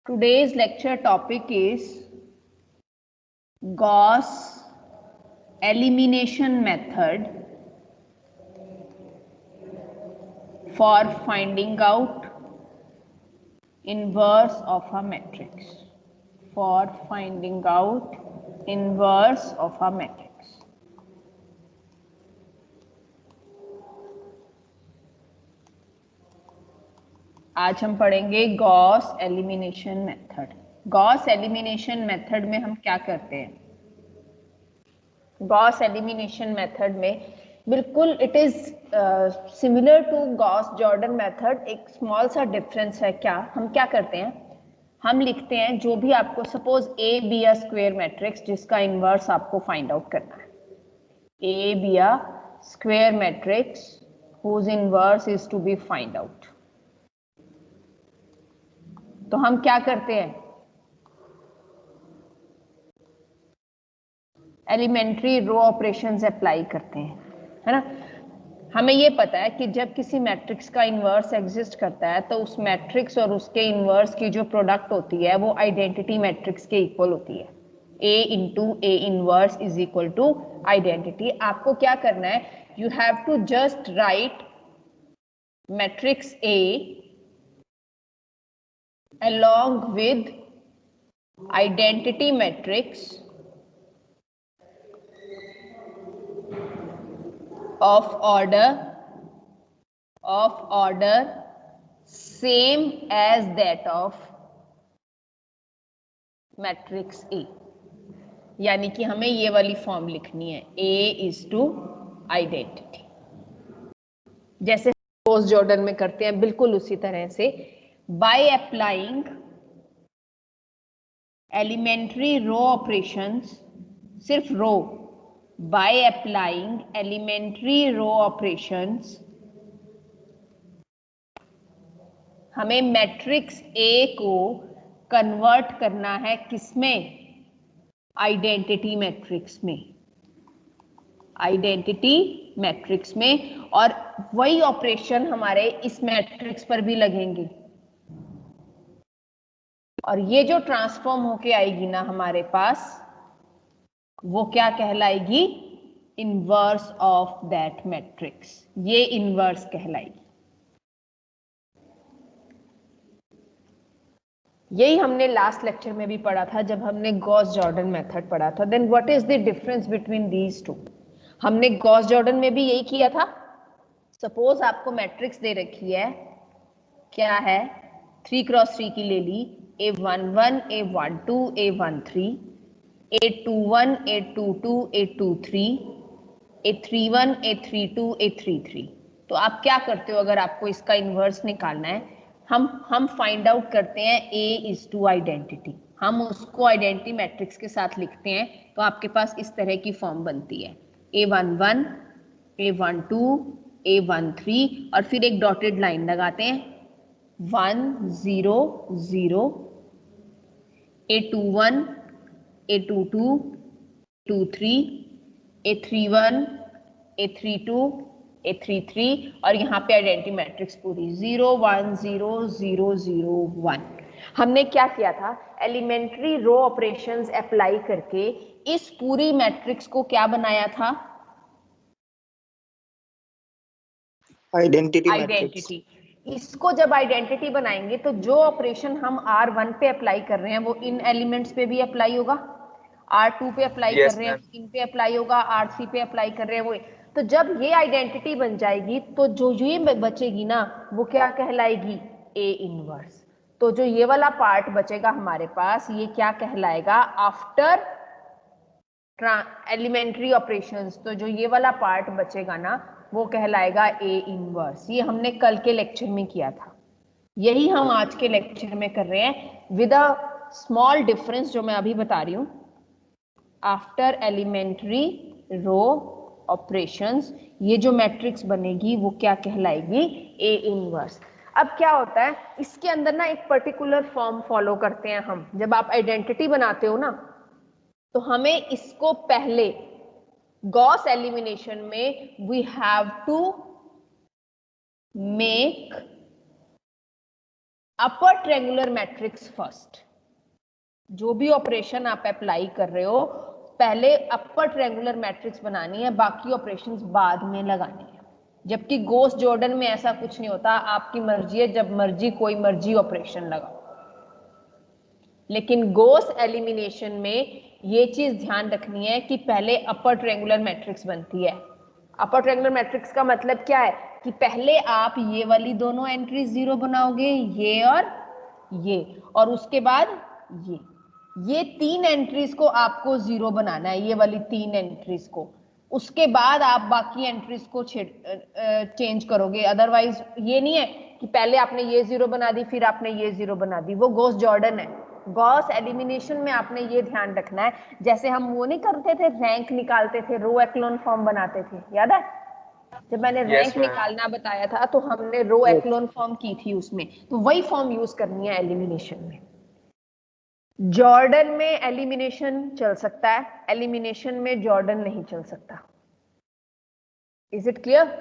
Today's lecture topic is Gauss elimination method for finding out inverse of a matrix. For finding out inverse of a matrix. आज हम पढ़ेंगे Gauss elimination method. Gauss elimination method में हम क्या करते हैं? Gauss elimination method में बिल्कुल it is similar to Gauss Jordan method. एक स्मॉल सा डिफरेंस है। क्या हम क्या करते हैं? हम लिखते हैं जो भी आपको, suppose A be a square matrix जिसका इनवर्स आपको फाइंड आउट करना है। A be a square matrix whose inverse is to be find out. तो हम क्या करते हैं? एलिमेंट्री रो ऑपरेशंस अप्लाई करते हैं, है ना। हमें ये पता है कि जब किसी मैट्रिक्स का इन्वर्स एग्जिस्ट करता है तो उस मैट्रिक्स और उसके इन्वर्स की जो प्रोडक्ट होती है वो आइडेंटिटी मैट्रिक्स के इक्वल होती है। A into A inverse is equal to identity. आपको क्या करना है? You have to just write matrix A along with identity matrix of order same as that of matrix A। यानी कि हमें ये वाली फॉर्म लिखनी है, A is to identity। जैसे गॉस जॉर्डन में करते हैं बिल्कुल उसी तरह से। By applying elementary row operations, सिर्फ रो, by applying elementary row operations हमें मैट्रिक्स A को कन्वर्ट करना है किसमें? आइडेंटिटी मैट्रिक्स में। आइडेंटिटी मैट्रिक्स में, और वही ऑपरेशन हमारे इस मैट्रिक्स पर भी लगेंगे। और ये जो ट्रांसफॉर्म होके आएगी ना हमारे पास, वो क्या कहलाएगी? Inverse of that matrix. ये इनवर्स कहलाएगी। यही हमने लास्ट लेक्चर में भी पढ़ा था जब हमने गॉस जॉर्डन मेथड पढ़ा था। Then what is the difference between these two? हमने गॉस जॉर्डन में भी यही किया था। सपोज आपको मैट्रिक्स दे रखी है, क्या है? 3x3 की ले ली, A11 A12 A13 A21 A22 A23 A31 A32 A33। तो आप क्या करते हो अगर आपको इसका इन्वर्स निकालना है? हम फाइंड आउट करते हैं A इज टू आइडेंटिटी। हम उसको आइडेंटिटी मैट्रिक्स के साथ लिखते हैं तो आपके पास इस तरह की फॉर्म बनती है, A11 A12 A13 और फिर एक डॉटेड लाइन लगाते हैं 1 0 0 A21 A22 A23 A31 A32 A33 और यहाँ पे आइडेंटिटी मैट्रिक्स पूरी 0 1 0 0 0 1। हमने क्या किया था? एलिमेंट्री रो ऑपरेशंस अप्लाई करके इस पूरी मैट्रिक्स को क्या बनाया था? आइडेंटिटी। इसको जब आइडेंटिटी बनाएंगे तो जो ऑपरेशन हम R1 पे अप्लाई कर रहे हैं वो इन एलिमेंट्स पे भी अप्लाई होगा, R2 पे अप्लाई कर रहे हैं इन पे अप्लाई होगा, R3 पे अप्लाई कर रहे हैं वो। तो जब ये आइडेंटिटी बन जाएगी तो जो ये बचेगी ना वो क्या कहलाएगी? A inverse. तो जो ये वाला पार्ट बचेगा हमारे पास, ये क्या कहलाएगा? After elementary operations. तो जो ये वाला पार्ट बचेगा ना वो कहलाएगा A इनवर्स। ये हमने कल के लेक्चर में किया था, यही हम आज के लेक्चर में कर रहे हैं विद अ स्मॉल डिफरेंस जो मैं अभी बता रही हूं। आफ्टर एलिमेंट्री रो ऑपरेशंस ये जो मैट्रिक्स बनेगी वो क्या कहलाएगी? A inverse. अब क्या होता है इसके अंदर ना, एक पर्टिकुलर फॉर्म फॉलो करते हैं हम। जब आप आइडेंटिटी बनाते हो ना तो हमें इसको पहले गॉस एलिमिनेशन में we have to make upper triangular matrix first. जो भी ऑपरेशन आप अप्लाई कर रहे हो पहले अपर ट्रायंगुलर मैट्रिक्स बनानी है, बाकी ऑपरेशंस बाद में लगानी है। जबकि गॉस जॉर्डन में ऐसा कुछ नहीं होता, आपकी मर्जी है, जब मर्जी कोई मर्जी ऑपरेशन लगाओ। लेकिन गॉस एलिमिनेशन में ये चीज ध्यान रखनी है कि पहले अपर ट्रायंगुलर मैट्रिक्स बनती है। अपर ट्रायंगुलर मैट्रिक्स का मतलब क्या है कि पहले आप ये वाली दोनों एंट्री 0 बनाओगे, ये और उसके बाद ये 3 एंट्रीज को आपको 0 बनाना है, ये वाली 3 एंट्रीज को। उसके बाद आप बाकी एंट्रीज को चेंज करोगे। अदरवाइज ये नहीं है कि पहले आपने ये 0 बना दी फिर आपने ये 0 बना दी, वो गॉस जॉर्डन है। गॉस एलिमिनेशन में आपने ये ध्यान रखना है, जैसे हम वो नहीं करते थे, रैंक निकालते थे, रो एक्लोन फॉर्म बनाते थे, याद है? जब मैंने रैंक निकालना बताया था तो हमने रो एक्लोन फॉर्म की थी उसमें, तो वही फॉर्म यूज करनी है एलिमिनेशन में। जॉर्डन में एलिमिनेशन चल सकता है, एलिमिनेशन में जॉर्डन नहीं चल सकता। Is it clear?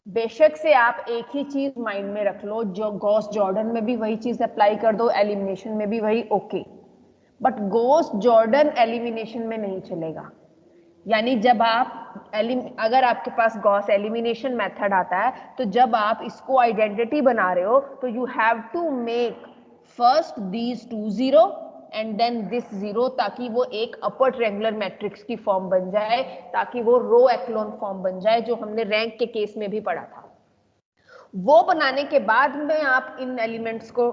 बेशक से आप एक ही चीज माइंड में रख लो, जो गॉस जॉर्डन में भी वही चीज अप्लाई कर दो, एलिमिनेशन में भी वही, okay. But Gauss Jordan elimination में नहीं चलेगा। यानी जब आप अगर आपके पास गॉस एलिमिनेशन मेथड आता है तो जब आप इसको आइडेंटिटी बना रहे हो तो you have to make first these 2 0 and then this 0, ताकि वो एक अपर ट्रायंगुलर मैट्रिक्स की फॉर्म बन जाए, ताकि वो रो एक्लोन फॉर्म बन जाए, जो हमने रैंक के केस में भी पढ़ा था। वो बनाने के बाद में आप इन एलिमेंट्स को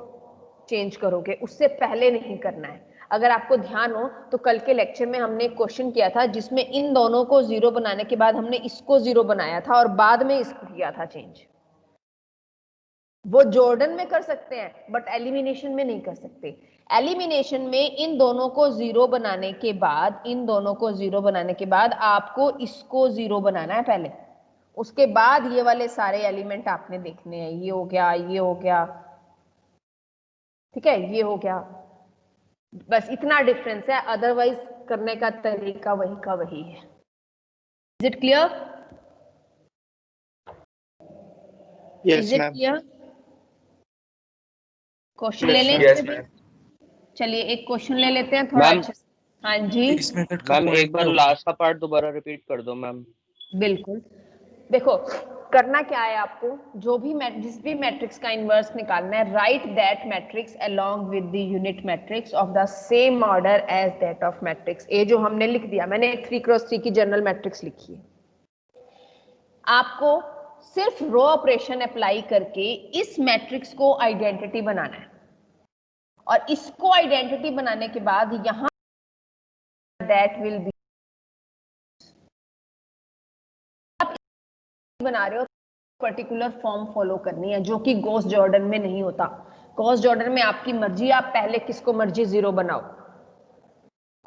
चेंज करोगे, उससे पहले नहीं करना है। अगर आपको ध्यान हो तो कल के लेक्चर में हमने एक क्वेश्चन किया था जिसमें इन दोनों को 0 बनाने के बाद हमने इसको 0 बनाया था और बाद में इसको किया था चेंज। वो जॉर्डन में कर सकते हैं बट एलिमिनेशन में नहीं कर सकते। एलिमिनेशन में इन दोनों को 0 बनाने के बाद आपको इसको 0 बनाना है पहले, उसके बाद ये वाले सारे एलिमेंट आपने देखने हैं। ये हो गया, ठीक है, ये हो गया, बस इतना डिफरेंस है, अदरवाइज करने का तरीका वही का वही है। Is it clear? Is it clear? Question ले लें? चलिए एक क्वेश्चन ले लेते हैं थोड़ा अच्छा। हाँ जी मैम, एक बार लास्ट का पार्ट दोबारा रिपीट कर दो मैम। बिल्कुल। देखो करना क्या है आपको, जिस भी मैट्रिक्स का इनवर्स निकालना है, right that matrix along with the unit matrix of the same order as that of matrix A. जो हमने लिख दिया, मैंने 3x3 की जनरल मैट्रिक्स लिखी है। आपको सिर्फ रो ऑपरेशन अप्लाई करके इस मैट्रिक्स को आइडेंटिटी बनाना है, और इसको आइडेंटिटी बनाने के बाद यहां दैट विल बी बना रहे हो, पर्टिकुलर फॉर्म फॉलो करनी है, जो कि गॉस जॉर्डन में नहीं होता। गॉस जॉर्डन में आपकी मर्जी, आप पहले किसको मर्जी 0 बनाओ,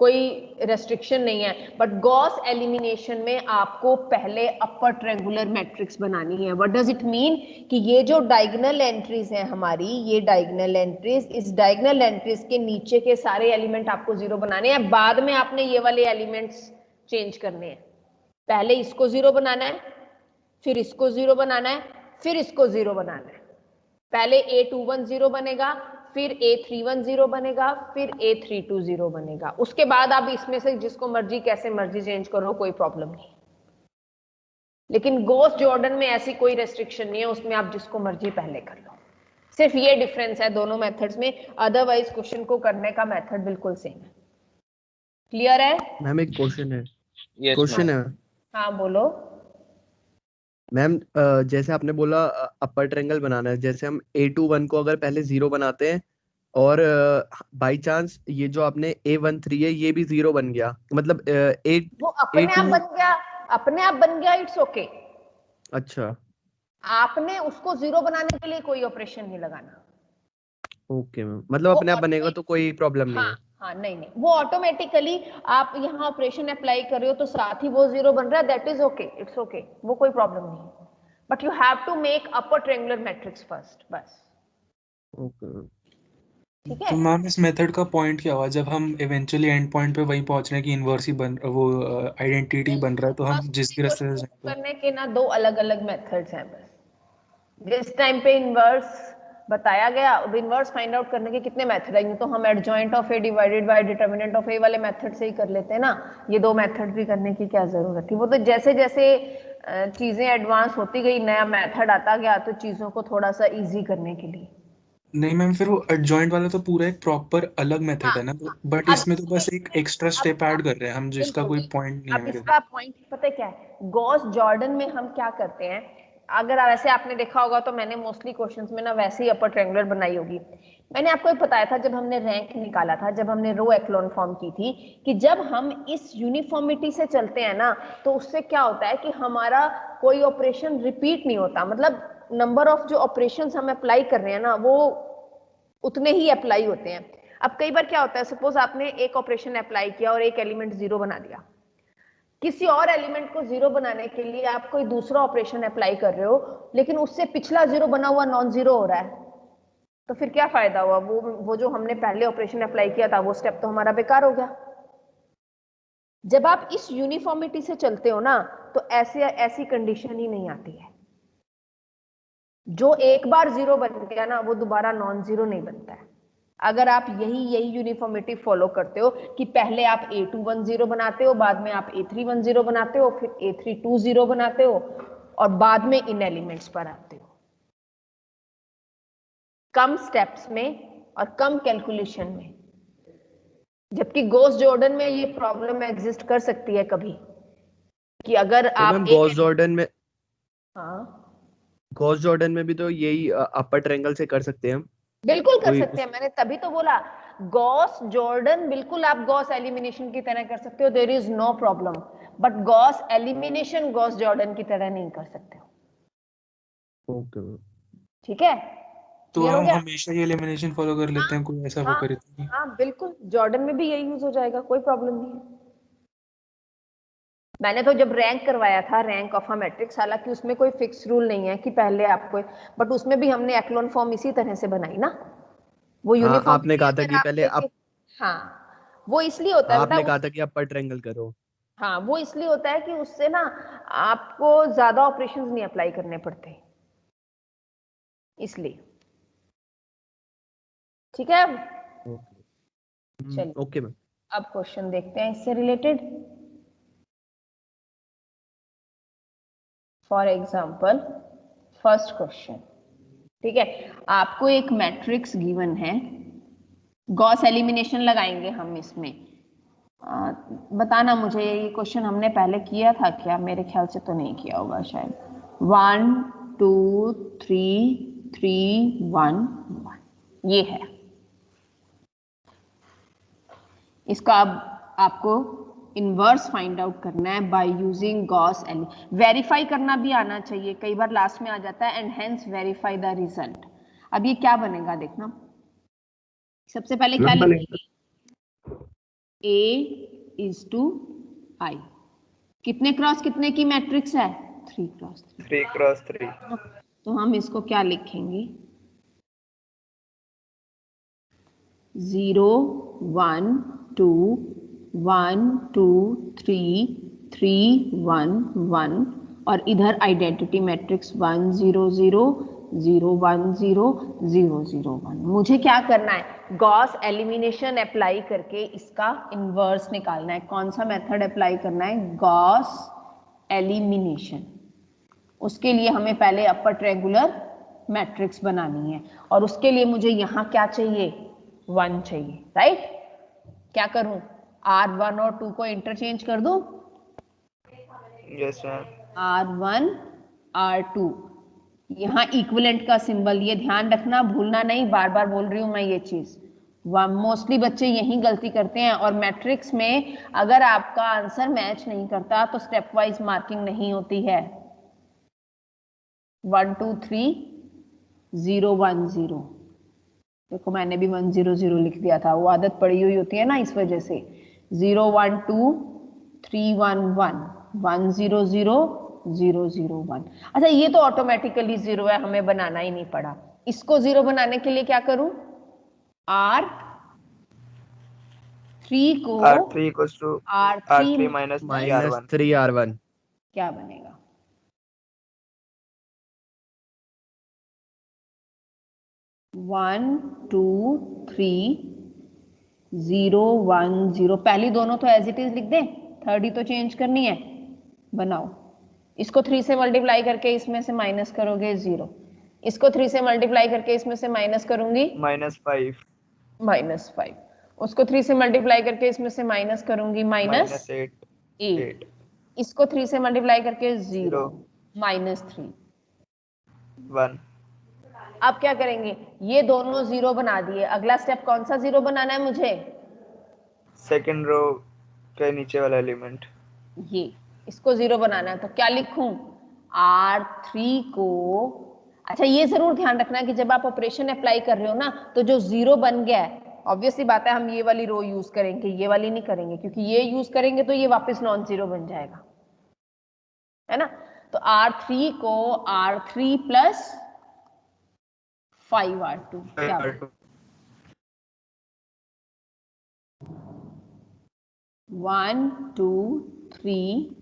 कोई रेस्ट्रिक्शन नहीं है। बट गॉस एलिमिनेशन में आपको पहले अपर ट्रायंगुलर मैट्रिक्स बनानी है। What does it mean? कि ये जो डायगोनल एंट्रीज हैं हमारी, ये डायगोनल एंट्रीज, इस डायगोनल एंट्रीज के नीचे के सारे एलिमेंट आपको 0 बनाने हैं, बाद में आपने ये वाले एलिमेंट्स चेंज करने हैं। पहले इसको 0 बनाना है, फिर इसको 0 बनाना है, फिर इसको 0 बनाना है। पहले A21 0 बनेगा, फिर A31 0 बनेगा, फिर A32 0 बनेगा। उसके बाद आप इसमें से जिसको मर्जी कैसे मर्जी चेंज करो, कोई प्रॉब्लम नहीं। लेकिन गॉस जॉर्डन में ऐसी कोई रेस्ट्रिक्शन नहीं है, उसमें आप जिसको मर्जी पहले कर लो। सिर्फ ये डिफरेंस है दोनों मेथड्स में, अदरवाइज क्वेश्चन को करने का मेथड बिल्कुल सेम है। क्लियर है? मैम एक क्वेश्चन है। हाँ बोलो। मैम जैसे आपने बोला अपर ट्रायंगल बनाना है, जैसे हम A21 को अगर पहले 0 बनाते हैं और बाय चांस ये जो आपने A13 है ये भी 0 बन गया, मतलब वो अपने आप बन गया, इट्स ओके। अच्छा, आपने उसको 0 बनाने के लिए कोई ऑपरेशन नहीं लगाना। ओके मैम, मतलब अपने आप बनेगा तो कोई प्रॉब्लम नहीं है। हाँ नहीं, वो ऑटोमेटिकली आप यहाँ ऑपरेशन अप्लाई कर रहे हो तो साथ ही वो 0 बन रहा है, that is okay, it's okay, वो कोई प्रॉब्लम नहीं। But you have to make upper triangular matrix first, बस। ओके ठीक है। तो मैम इस मेथड का पॉइंट क्या हुआ, जब हम इवेंचुअली एंड पॉइंट पे वही पहुंच रहे हैं कि इनवर्स ही वो आइडेंटिटी बन रहा है, तो हम जिस भी रास्ते से करने के ना 2 अलग अलग मेथड्स हैं बस। जिस टाइम पे इनवर्स बताया गया। अब इनवर्स फाइंड आउट करने के कितने मेथड आएंगे, तो हम adjoint of A divided by determinant of A वाले मेथड से ही कर लेते हैं ना। ये दो मेथड भी करने की क्या जरूरत थी, वो तो जैसे जैसे चीजें एडवांस होती गई, नया मेथड आता गया, तो चीजों को थोड़ा सा इजी करने के लिए। नहीं मैम, फिर वो एडजॉइंट वाला तो पूरा एक प्रॉपर अलग मेथड हाँ, है ना, बट अब इसमें तो बस एक एक्स्ट्रा स्टेप ऐड कर रहे हैं हम, जिसका बिल्कुल, कोई पॉइंट नहीं है अब मेरे। इसका पॉइंट पता है क्या है, गॉस जॉर्डन में हम क्या करते हैं, अगर वैसे आपने देखा होगा तो मैंने मोस्टली क्वेश्चंस में ना वैसे ही अपर ट्रायंगुलर बनाई होगी। मैंने आपको एक बताया था जब हमने रैंक निकाला था, जब हमने रो एक्लोन फॉर्म की थी, कि जब हम इस यूनिफॉर्मिटी से चलते हैं ना, तो उससे क्या होता है कि हमारा कोई ऑपरेशन रिपीट नहीं होता, मतलब नंबर ऑफ जो ऑपरेशंस हम अप्लाई कर रहे हैं ना, वो उतने ही अप्लाई होते हैं। अब कई बार क्या होता है, सपोज आपने एक ऑपरेशन अप्लाई किया और एक एलिमेंट जीरो बना दिया, किसी और एलिमेंट को जीरो बनाने के लिए आप कोई दूसरा ऑपरेशन अप्लाई कर रहे हो, लेकिन उससे पिछला जीरो बना हुआ नॉन जीरो हो रहा है, तो फिर क्या फायदा हुआ, वो जो हमने पहले ऑपरेशन अप्लाई किया था वो स्टेप तो हमारा बेकार हो गया। जब आप इस यूनिफॉर्मिटी से चलते हो ना, तो ऐसी कंडीशन ही नहीं आती है। जो एक बार जीरो बन गया ना, वो दोबारा नॉन जीरो नहीं बनता है। अगर आप यही यूनिफॉर्मिटी फॉलो करते हो कि पहले आप A210 बनाते हो, बाद में आप A310 बनाते हो, फिर A320 बनाते हो, और बाद में इन एलिमेंट्स पर आते हो, कम स्टेप्स में और कम कैलकुलेशन में। जबकि गॉस जॉर्डन में ये प्रॉब्लम एग्जिस्ट कर सकती है कभी, कि अगर तो आप मैम हाँ गॉस जॉर्डन में भी तो यही अपर ट्रायंगल से कर सकते हैं हम। बिल्कुल कर कोई सकते हैं, मैंने तभी तो बोला गॉस जॉर्डन बिल्कुल आप गॉस एलिमिनेशन की तरह कर सकते हो, there is no problem, but Gauss elimination Gauss Jordan की तरह नहीं कर सकते हो। ओके। ठीक है, तो क्लियर हो हम गया। हमेशा ये एलिमिनेशन फॉलो कर लेते हैं, कोई ऐसा वो हाँ करे तो नहीं। हाँ बिल्कुल, जॉर्डन में भी यही यूज हो जाएगा, कोई प्रॉब्लम नहीं है। मैंने तो जब रैंक करवाया था, रैंक ऑफ अ मैट्रिक्स, हालांकि उसमें कोई फिक्स रूल नहीं है कि पहले आपको, बट उसमें भी हमने एक्लोन फॉर्म इसी तरह से बनाई ना, वो हाँ, आपने यूनिफॉर्मिटी कहा था अगर कि आप पहले लेके, हाँ वो इसलिए होता है बेटा आपने कहा था कि अपर ट्रायंगल करो। हाँ वो इसलिए होता है कि उससे ना आपको ज्यादा ऑपरेशंस नहीं अप्लाई करने पड़ते, इसलिए। ठीक है, ओके। चलिए ओके मैम। अब क्वेश्चन देखते हैं इससे related. For example first question, ठीक है, आपको एक मैट्रिक्स गिवन है, गॉस एलिमिनेशन लगाएंगे हम इसमें। बताना मुझे, ये क्वेश्चन हमने पहले किया था क्या, मेरे ख्याल से तो नहीं किया होगा शायद। 1 2 3 3 1 1 ये है। इसका अब आपको इनवर्स फाइंड आउट करना है by using Gauss elimination. Verify करना भी आना चाहिए, कई बार लास्ट में आ जाता है, and hence verify the result. अब ये क्या बनेगा देखना, सबसे पहले क्या लिखेंगे, A is to I, कितने क्रॉस कितने की मैट्रिक्स है, 3 क्रॉस 3। 3 क्रॉस 3। तो हम इसको क्या लिखेंगे, 0 1 2 1 2 3 3 1 1, और इधर आइडेंटिटी मैट्रिक्स 1 0 0 0 1 0 0 0 1। मुझे क्या करना है, गॉस एलिमिनेशन अप्लाई करके इसका इनवर्स निकालना है। कौन सा मेथड अप्लाई करना है, गॉस एलिमिनेशन। उसके लिए हमें पहले अपर ट्रायंगुलर मैट्रिक्स बनानी है, और उसके लिए मुझे यहाँ क्या चाहिए, 1 चाहिए, राइट। क्या करूं, R1 और 2 को इंटरचेंज कर दूं, यस मैम। R1 R2, यहाँ इक्विवेलेंट का सिंबल, ये ध्यान रखना, भूलना नहीं, बार बार बोल रही हूं मैं ये चीज, मोस्टली बच्चे यही गलती करते हैं। और मैट्रिक्स में अगर आपका आंसर मैच नहीं करता तो स्टेप वाइज मार्किंग नहीं होती है। 1 2 3 0 1 0, देखो मैंने भी 1 0 0 लिख दिया था, वो आदत पड़ी हुई होती है ना, इस वजह से। 0 1 2 3 1 1 1 0 0 0 0 1। अच्छा ये तो ऑटोमेटिकली 0 है, हमें बनाना ही नहीं पड़ा। इसको 0 बनाने के लिए क्या करूं, R3 को R3 equals to R3 minus -3 3 R1 R1 क्या बनेगा, 1 2 3 0 1 0। पहली दोनों तो एज इट इज लिख दें, थर्ड ही तो चेंज करनी है। बनाओ, इसको 3 से मल्टीप्लाई करके इसमें से माइनस करोगे 0, इसको 3 से मल्टीप्लाई करके इसमें से माइनस करूंगी -5, -5, उसको 3 से मल्टीप्लाई करके इसमें से माइनस करूंगी -8, -8, इसको 3 से मल्टीप्लाई करके 0 -3, 1। अब क्या करेंगे, ये दोनों 0 बना दिए, अगला स्टेप कौन सा 0 बनाना है मुझे? सेकंड रो के नीचे वाला एलिमेंट, ये इसको 0 बनाना है, तो क्या लिखूं? R3 को, अच्छा ये जरूर ध्यान रखना कि जब आप ऑपरेशन अप्लाई कर रहे हो ना, तो जो 0 बन गया है, ऑब्वियसली बात है हम ये वाली रो यूज करेंगे, ये वाली नहीं करेंगे, क्योंकि ये यूज करेंगे तो ये वापस नॉन जीरो बन जाएगा, है ना। तो R3 को R3 प्लस 5R2 क्या 1 2 3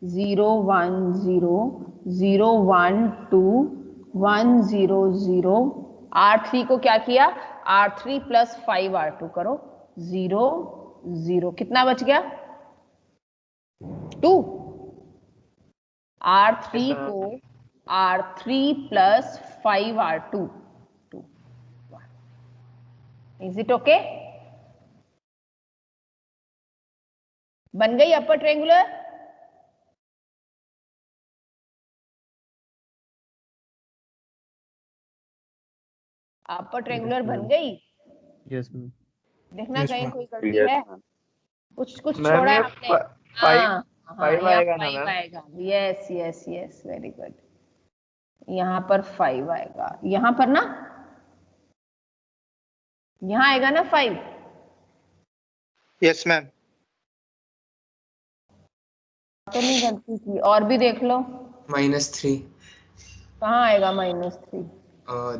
0 1 0 0 1 2 1 0 0। R3 को क्या किया? R3 प्लस 5R2 करो, 0 0, कितना बच गया? 2। R3 को R3 plus 5R2, 2, 1। Is it okay? बन गई अपर ट्रायंगुलर? अपर ट्रायंगुलर बन गई? Yes ma'am. देखना Yes, कहीं ma'am. कोई गलती है, कुछ मैम छोड़ा है ये हमने। 5 हाँ, यहाँ आएगा ना 5 मैम? आएगा। Yes yes yes, very good. यहाँ पर 5 आएगा, यहाँ पर ना, यहाँ आएगा ना 5। Yes ma'am. तो नहीं गलती की, और भी देख लो, -3 कहाँ आएगा -3?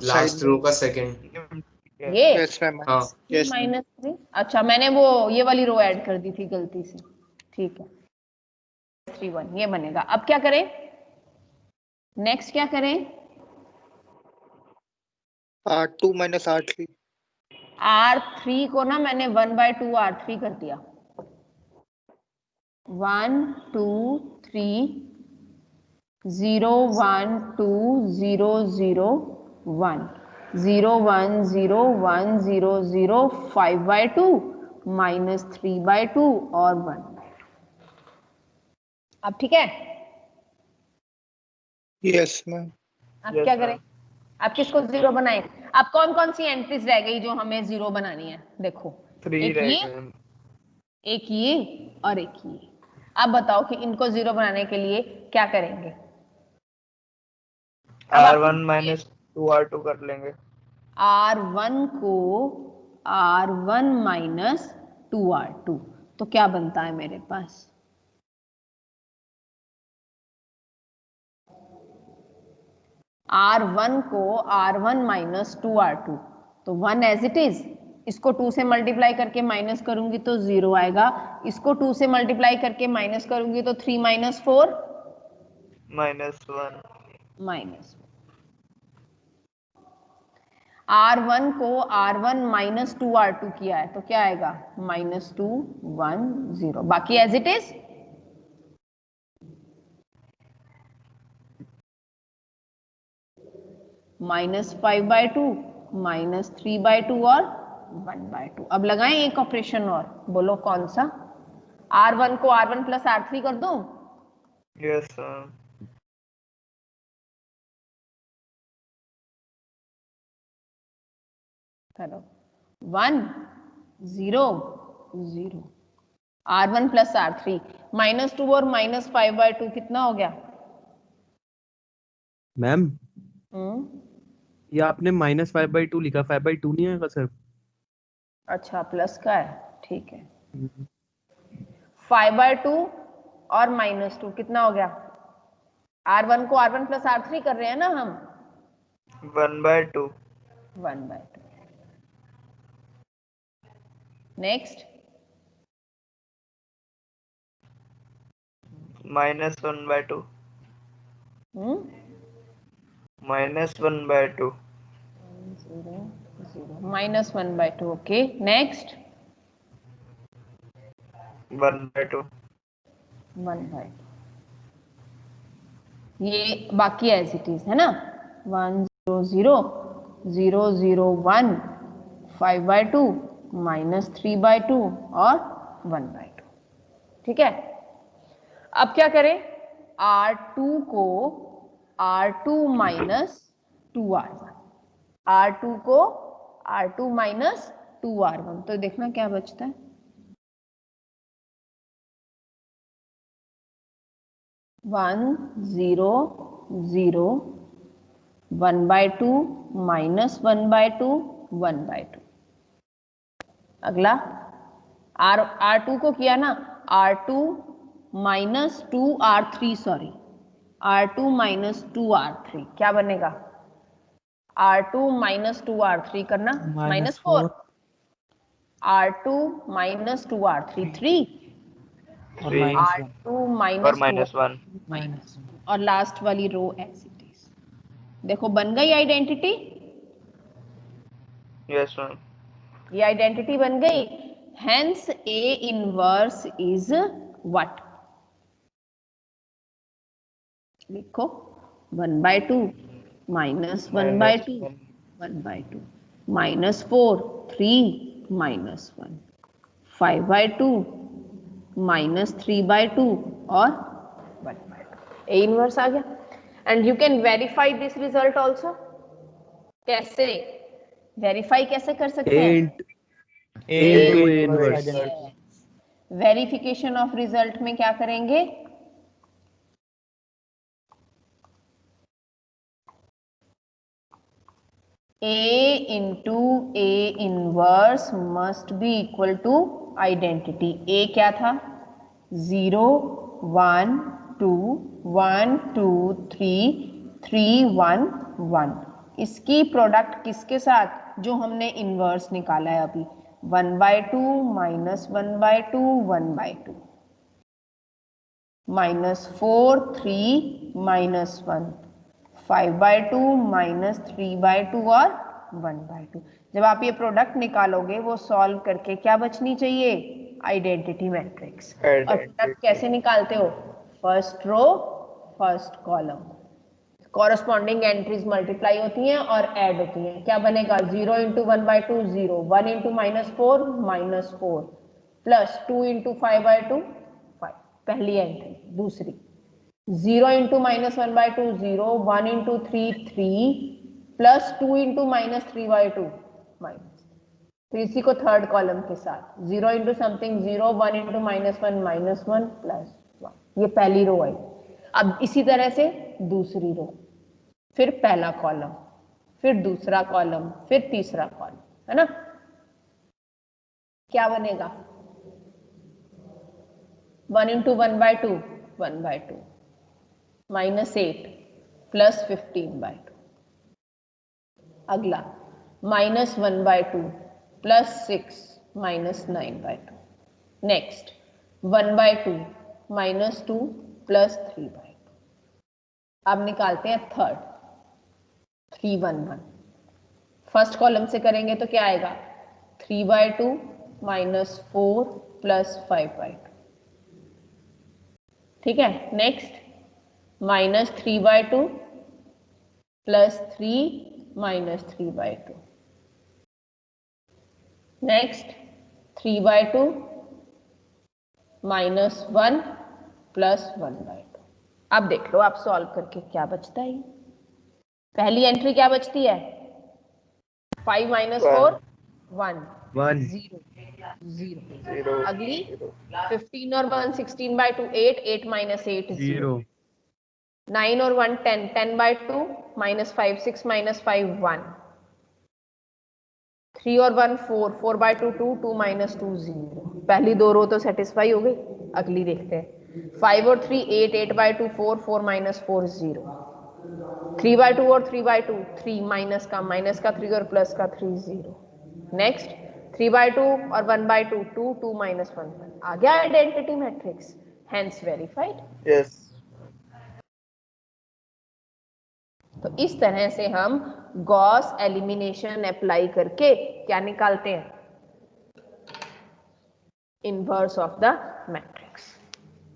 लास्ट रो का सेकंड। ये यस मैम। हाँ यस मैम। -3, अच्छा मैंने वो ये वाली रो ऐड कर दी थी गलती से, ठीक है। 3 1 ये बनेगा। अब क्या करें, नेक्स्ट क्या करें? R2 - R3। R3 को ना मैंने 1/2 R3 कर दिया, 1 2 3 0 1 2 0 0 1 0 1 0 1 0 0 5/2 -3/2 और 1/2। अब ठीक है? Yes ma'am. अब क्या करें? अब किसको 0 बनाएं? अब कौन कौन सी एंट्रीज रह गई जो हमें 0 बनानी है? देखो, 3 एक रह ये, गए। एक ये और एक ये। अब बताओ कि इनको 0 बनाने के लिए क्या करेंगे? R1 - 2R2 कर लेंगे। R1 को R1 माइनस 2R2, तो क्या बनता है मेरे पास? R1 को R1 माइनस 2R2, तो 1 एज इट इज, इसको 2 से मल्टीप्लाई करके माइनस करूंगी तो 0 आएगा, इसको 2 से मल्टीप्लाई करके माइनस करूंगी तो 3 - 4 -1। माइनस। R1 को R1 माइनस 2R2 किया है, तो क्या आएगा? -2 1 0, बाकी एज इट इज। -5/2 -3/2 और 1/2। अब लगाएं एक ऑपरेशन और, बोलो कौन सा? R1 को R1 प्लस R3 कर दूं? Yes ma'am. करो, 1 0 0, R1 प्लस R3 -2 और -5/2 कितना हो गया? मैम ये आपने -5/2 लिखा, 5/2 नहीं आएगा सर? अच्छा प्लस का है, ठीक है। 5/2 और -2 कितना हो गया? R1 को R1 प्लस R3 कर रहे हैं ना हम, 1/2। 1/2। नेक्स्ट, -1/2। -1/2 -1/2। -1/2 ओके नेक्स्ट 1/2 1/2 ये बाकी एज इट इज है ना 1 0 0 0 0 1 5/2 -3/2 और 1/2 ठीक है। अब क्या करें R2 को R2 माइनस 2R1 R2 को R2 माइनस 2R1 तो देखना क्या बचता है 1 0 0 1/2 -1/2 1/2 अगला R2 को किया ना R2 minus 2R3 sorry R2 minus 2R3 क्या बनेगा R2 माइनस 2R3 करना -4 R2 माइनस 2R3 3 और R2 और माइनस -1 और लास्ट वाली रो एज इट इज देखो बन गई आइडेंटिटी यस मैम ये आइडेंटिटी बन गई hence A inverse is what लिखो 1/2 -1/2 1/2 -4 3 -1 5/2 -3/2 और 1/2 A इनवर्स आ गया and you can verify this result also कैसे वेरीफाई कैसे कर सकते हैं A inverse verification of result में क्या करेंगे A into A inverse must be equal to identity A क्या था 0 1 2 1 2 3 3 1 1 इसकी प्रोडक्ट किसके साथ जो हमने इनवर्स निकाला है अभी 1/2 -1/2 1/2 -4 3 -1 5/2 -3/2 और 1/2 जब आप ये प्रोडक्ट निकालोगे वो सॉल्व करके क्या बचनी चाहिए आइडेंटिटी मैट्रिक्स और प्रोडक्ट कैसे निकालते हो first row first column corresponding entries multiply होती हैं और ऐड होती हैं क्या बनेगा 0 × 1/2 0 1 × -4 -4 प्लस 2 × 5/2 5 पहली एंट्री दूसरी 0 × -1/2 0 1 × 3 3 प्लस 2 × -3/2 माइनस तो इसी को थर्ड कॉलम के साथ 0 × समथिंग 0 1 × -1 प्लस 1 ये पहली रो है। अब इसी तरह से दूसरी रो फिर पहला कॉलम फिर दूसरा कॉलम फिर तीसरा कॉलम है ना क्या बनेगा 1 × 1/2 1/2 -8 प्लस 15/2 अगला -1/2 प्लस 6 -9/2 नेक्स्ट 1/2 -2 प्लस 3/2 अब निकालते हैं थर्ड 3 1 1 फर्स्ट कॉलम से करेंगे तो क्या आएगा 3/2 -4 प्लस 5/2 ठीक है नेक्स्ट -3/2 प्लस 3 -3/2 नेक्स्ट 3/2 -1 प्लस 1/2 अब देख लो आप सॉल्व करके क्या बचता है पहली एंट्री क्या बचती है 5 - 4 1 0 0 अगली 15 और 1 16/2 8 8 - 8 0 9 और 1 10 10/2 -5 6 - 5 1 3 और 1 4 4/2 2 2 - 2 0 पहली दो रो तो सेटिस्फाई हो गई अगली देखते हैं 5 और 3 8 8/2 4 4 - 4 0 3/2 और 3/2 3 माइनस का 3 और प्लस का 3 0 नेक्स्ट 3/2 और 1/2 2 2 - 1 1 आ गया identity matrix hence verified yes तो इस तरह से हम गॉस एलिमिनेशन अप्लाई करके क्या निकालते हैं, इनवर्स ऑफ द मैट्रिक्स।